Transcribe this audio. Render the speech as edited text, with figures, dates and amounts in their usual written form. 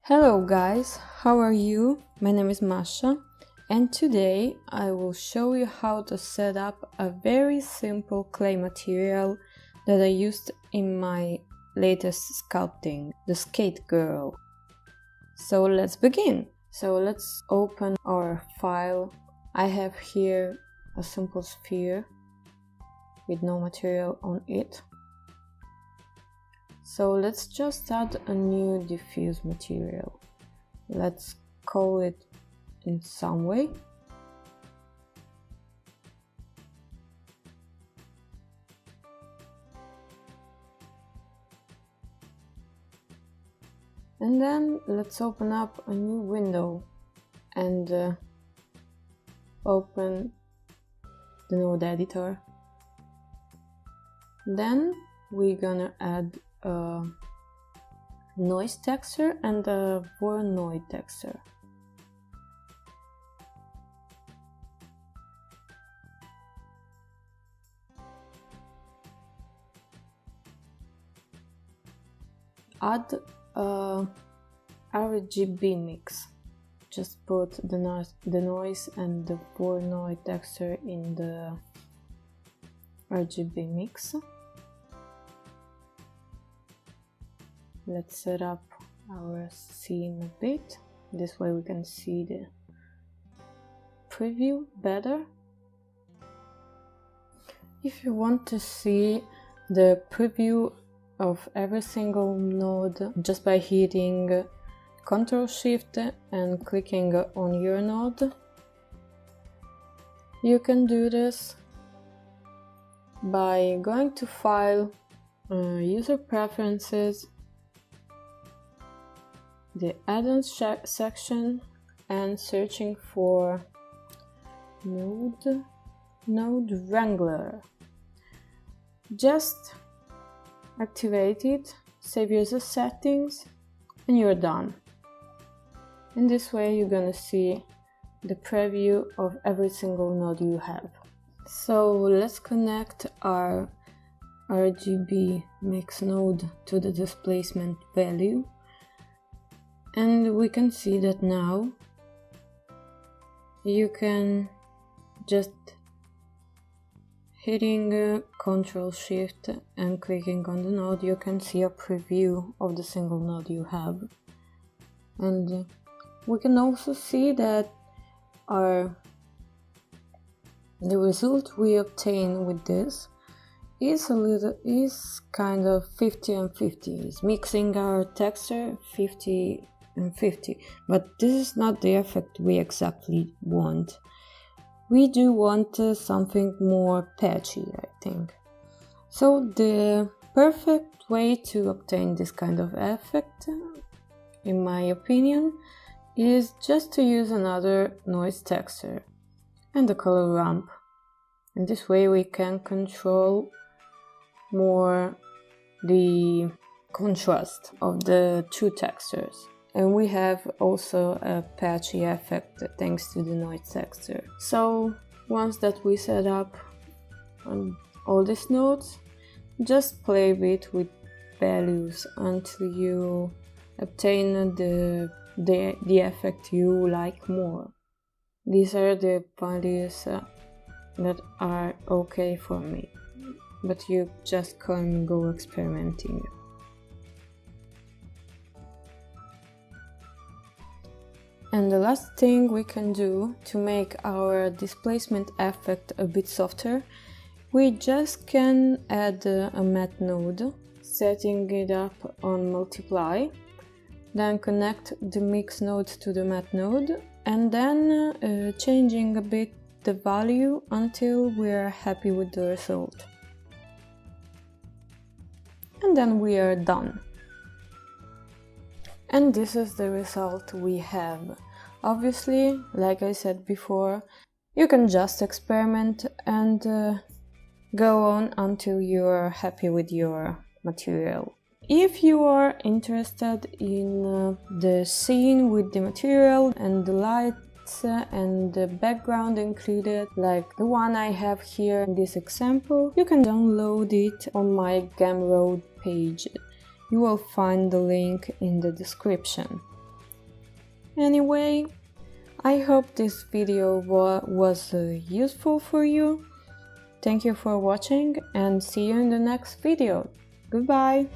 Hello guys, how are you? My name is Masha and today I will show you how to set up a very simple clay material that I used in my latest sculpting, the skate girl. So let's begin. So let's open our file. I have here a simple sphere with no material on it. So let's just add a new diffuse material. Let's call it in some way. And then let's open up a new window and open the node editor. Then we're gonna add a noise texture and a Voronoi texture. Add a RGB mix. Just put the noise and the Voronoi texture in the RGB mix. Let's set up our scene a bit. This way we can see the preview better. If you want to see the preview of every single node just by hitting Ctrl-Shift and clicking on your node, you can do this by going to File, User Preferences, the add-ons section and searching for node wrangler. Just activate it, save user settings, and you're done. In this way you're gonna see the preview of every single node you have. So let's connect our RGB mix node to the displacement value. And we can see that now you can just hitting Ctrl-Shift and clicking on the node, you can see a preview of the single node you have. And we can also see that the result we obtain with this is kind of 50 and 50. It's mixing our texture 50 and 50, but this is not the effect we exactly want. We do want something more patchy, I think. So the perfect way to obtain this kind of effect, in my opinion, is just to use another noise texture and the color ramp. And this way we can control more the contrast of the two textures. And we have also a patchy effect thanks to the noise texture. So once that we set up all these nodes, just play a bit with values until you obtain the effect you like more. These are the values that are okay for me, but you just can go experimenting. And the last thing we can do to make our displacement effect a bit softer, we just can add a matte node, setting it up on multiply, then connect the mix node to the matte node, and then changing a bit the value until we are happy with the result. And then we are done. And this is the result we have. Obviously, like I said before, you can just experiment and go on until you're happy with your material. If you are interested in the scene with the material and the lights and the background included, like the one I have here in this example, you can download it on my Gumroad page. You will find the link in the description. Anyway, I hope this video was useful for you. Thank you for watching and see you in the next video. Goodbye!